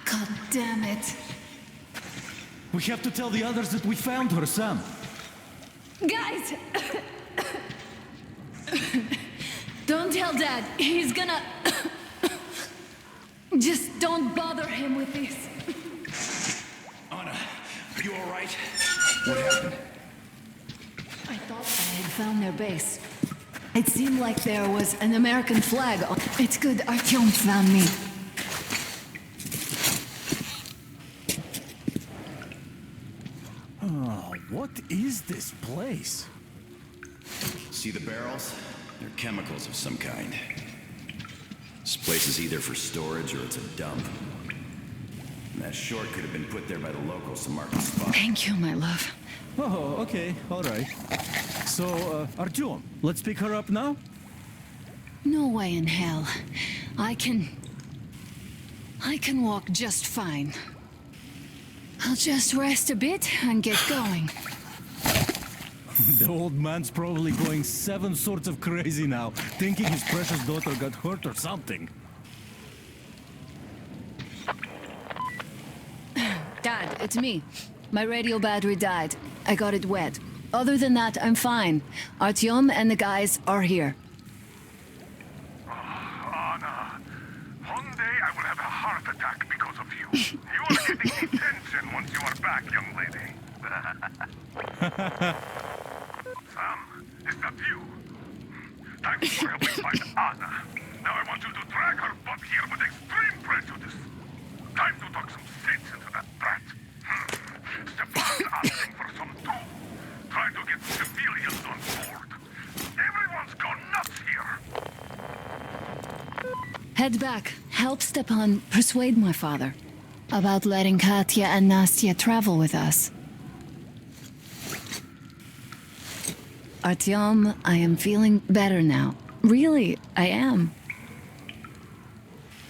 God damn it. We have to tell the others that we found her, Sam. Guys! Don't tell Dad. He's gonna... Just don't bother him with this. Anna, are you all right? What happened? I thought I had found their base. It seemed like there was an American flag on... It's good Artyom found me. Oh, what is this place? See the barrels? They're chemicals of some kind. This place is either for storage or it's a dump. And that short could have been put there by the locals to mark the spot. Thank you, my love. Oh, okay, all right. So, Artyom, let's pick her up now? No way in hell. I can walk just fine. I'll just rest a bit and get going. The old man's probably going 7 sorts of crazy now, thinking his precious daughter got hurt or something. Dad, it's me. My radio battery died. I got it wet. Other than that, I'm fine. Artyom and the guys are here. Anna, one day I will have a heart attack because of you. You are getting attention once you are back, young lady. Sam, is that you? Time to help me find Anna. Now I want you to drag her butt here with extreme prejudice. Time to talk some sense into that brat. Stefan's asking for some too. Trying to get civilians on board. Everyone's gone nuts here. Head back. Help Stepan persuade my father about letting Katya and Nastya travel with us. Artyom, I am feeling better now. Really, I am.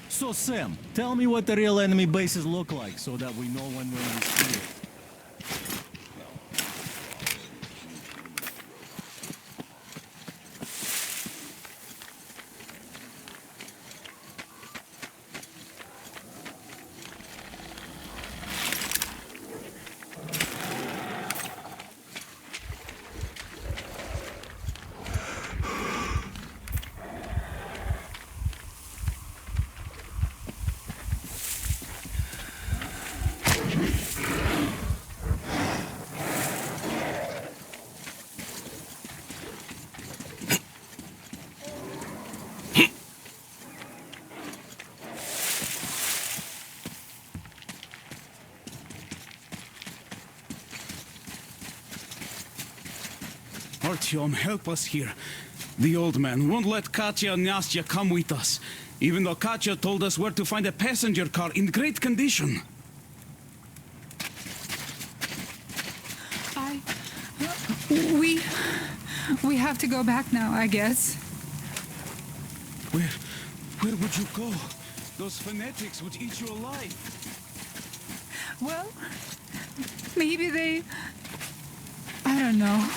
So, Sam, tell me what the real enemy bases look like so that we know when we're in this field. Artyom, help us here. The old man won't let Katya and Nastya come with us, even though Katya told us where to find a passenger car in great condition. We have to go back now, I guess. Where would you go? Those fanatics would eat you alive. Well, maybe they... I don't know.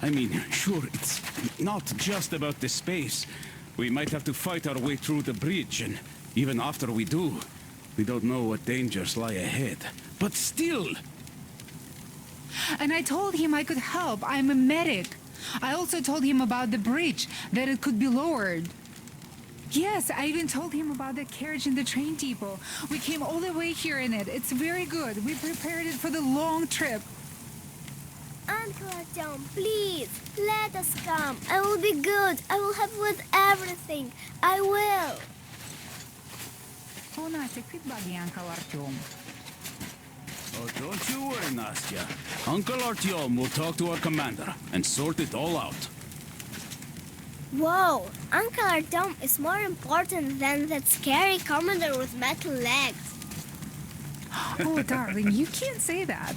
I mean, sure, it's not just about the space. We might have to fight our way through the bridge, and even after we do, we don't know what dangers lie ahead. But still... And I told him I could help. I'm a medic. I also told him about the bridge, that it could be lowered. Yes, I even told him about the carriage in the train depot. We came all the way here in it. It's very good. We prepared it for the long trip. Uncle Artyom, please, let us come. I will be good. I will help with everything. I will. Oh, Nastya, goodbye, Uncle Artyom. Oh, don't you worry, Nastya. Uncle Artyom will talk to our commander and sort it all out. Whoa, Uncle Artyom is more important than that scary commander with metal legs. Oh, darling, you can't say that.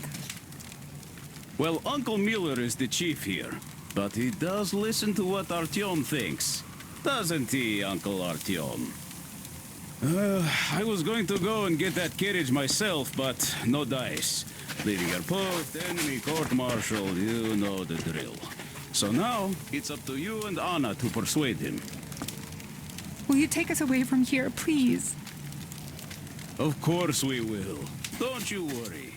Well, Uncle Miller is the chief here, but he does listen to what Artyom thinks. Doesn't he, Uncle Artyom? I was going to go and get that carriage myself, but no dice. Leaving your post, enemy court-martial, you know the drill. So now, it's up to you and Anna to persuade him. Will you take us away from here, please? Of course we will. Don't you worry.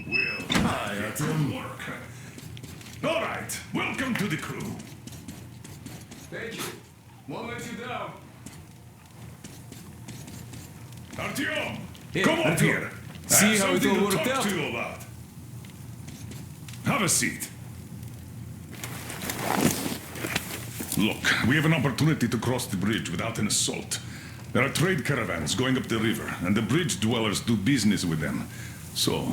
Well, good work. All right, welcome to the crew. Thank you. Won't let you down. Artyom, Hey, come up Artyom. here. See how it all to worked talk out? to you about. Have a seat. Look, we have an opportunity to cross the bridge without an assault. There are trade caravans going up the river, and the bridge dwellers do business with them. So,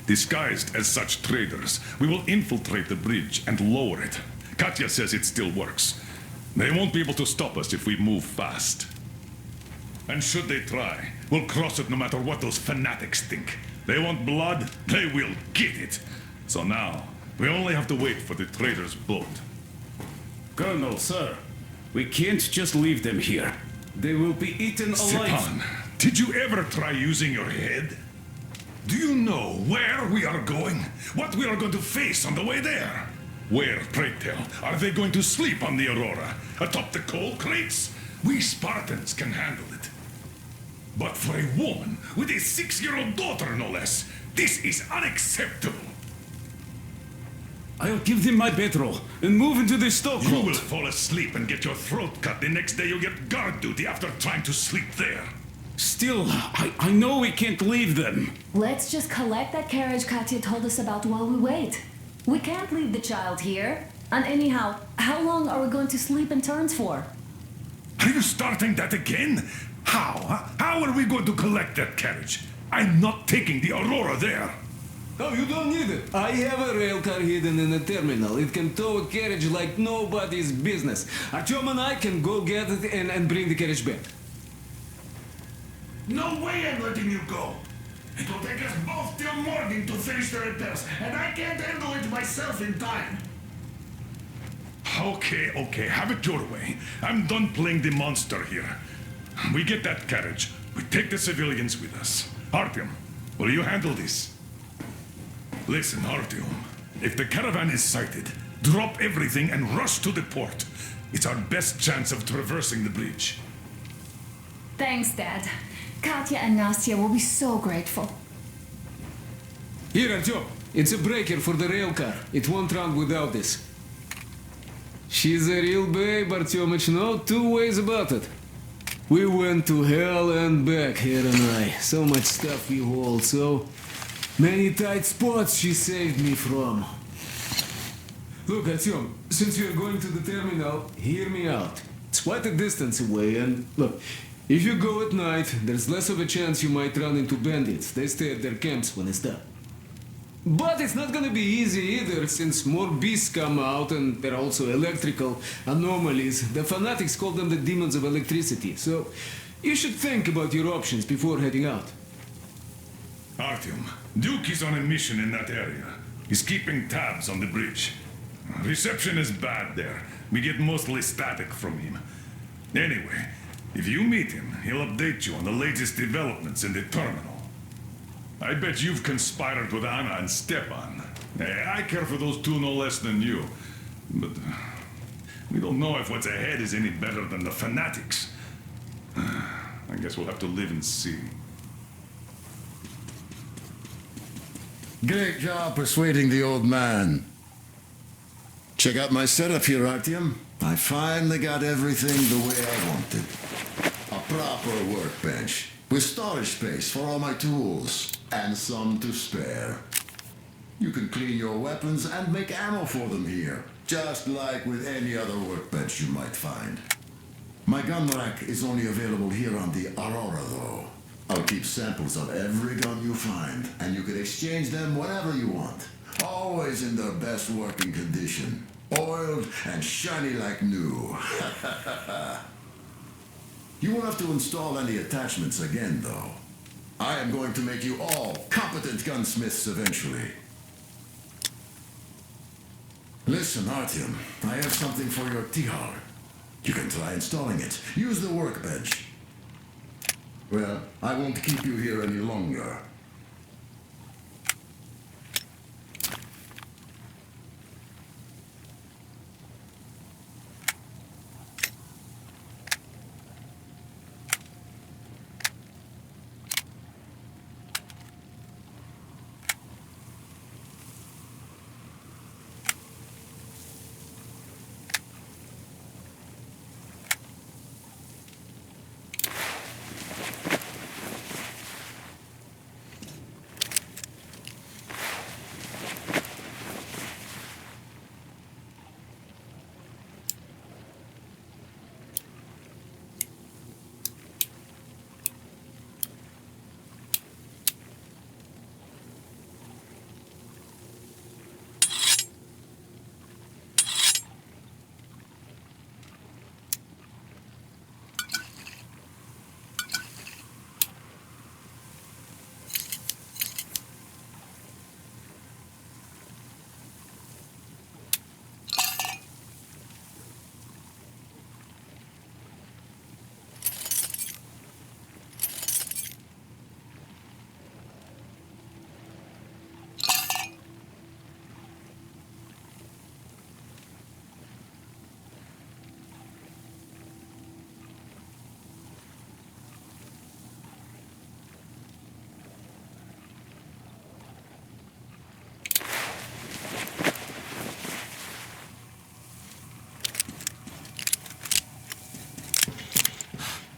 disguised as such traders, we will infiltrate the bridge and lower it. Katya says it still works. They won't be able to stop us if we move fast. And should they try, we'll cross it no matter what those fanatics think. They want blood, they will get it. So now, we only have to wait for the trader's boat. Colonel, sir, we can't just leave them here. They will be eaten alive. Stepan, did you ever try using your head? Do you know where we are going? What we are going to face on the way there? Where, pray tell, are they going to sleep on the Aurora? Atop the coal crates? We Spartans can handle it. But for a woman with a 6-year-old daughter, no less, this is unacceptable. I'll give them my bedroll and move into the stokehold. You will fall asleep and get your throat cut. The next day you'll get guard duty after trying to sleep there. Still, I know we can't leave them. Let's just collect that carriage Katya told us about while we wait. We can't leave the child here. And anyhow, how long are we going to sleep in turns for? Are you starting that again? How? How are we going to collect that carriage? I'm not taking the Aurora there. No, you don't need it. I have a rail car hidden in the terminal. It can tow a carriage like nobody's business. Artyom and I can go get it and bring the carriage back. No way I'm letting you go. It will take us both till morning to finish the repairs, and I can't handle it myself in time. Okay, have it your way. I'm done playing the monster here. We get that carriage. We take the civilians with us. Artyom, will you handle this? Listen, Artyom. If the caravan is sighted, drop everything and rush to the port. It's our best chance of traversing the bridge. Thanks, Dad. Katya and Nastya will be so grateful. Here, Artyom. It's a breaker for the rail car. It won't run without this. She's a real babe, Artyomich, no two ways about it. We went to hell and back, her and I. So much stuff we hauled, so many tight spots she saved me from. Look, Artyom, since you're going to the terminal, hear me out. It's quite a distance away, and look, if you go at night, there's less of a chance you might run into bandits. They stay at their camps when it's dark. But it's not gonna be easy either, since more beasts come out and there are also electrical anomalies. The fanatics call them the demons of electricity, so you should think about your options before heading out. Artyom, Duke is on a mission in that area. He's keeping tabs on the bridge. Reception is bad there. We get mostly static from him. Anyway, if you meet him, he'll update you on the latest developments in the terminal. I bet you've conspired with Anna and Stepan. I care for those two no less than you. But we don't know if what's ahead is any better than the fanatics. I guess we'll have to live and see. Great job persuading the old man. Check out my setup here, Artyom. I finally got everything the way I wanted. A proper workbench, with storage space for all my tools, and some to spare. You can clean your weapons and make ammo for them here, just like with any other workbench you might find. My gun rack is only available here on the Aurora, though. I'll keep samples of every gun you find, and you can exchange them whenever you want. Always in their best working condition. Oiled and shiny like new. You won't have to install any attachments again, though. I am going to make you all competent gunsmiths eventually. Listen, Artyom, I have something for your Tihar. You can try installing it. Use the workbench. Well, I won't keep you here any longer.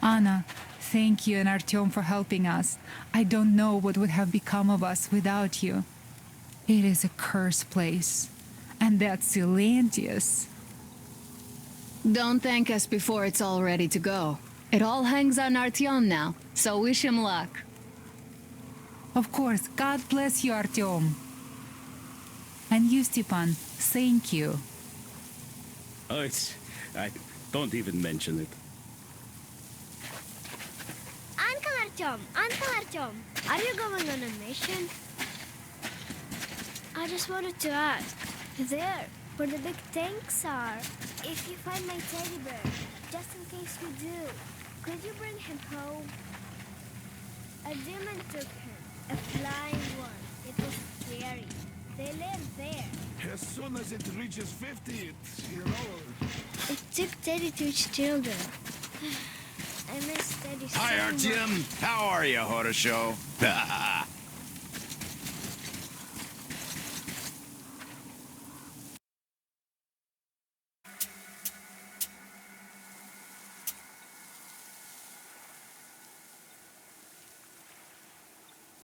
Anna, thank you and Artyom for helping us. I don't know what would have become of us without you. It is a cursed place. And that's Silantius. Don't thank us before it's all ready to go. It all hangs on Artyom now, so wish him luck. Of course, God bless you, Artyom. And you, Stepan, thank you. Oh, I don't even mention it. Uncle Artyom, are you going on a mission? I just wanted to ask, there, where the big tanks are, if you find my teddy bear, just in case you do, could you bring him home? A demon took him, a flying one. It was scary. They live there. As soon as it reaches 50, it's, It took Teddy to its children. I miss Teddy so Hi, much. Artyom. How are you, Horosho?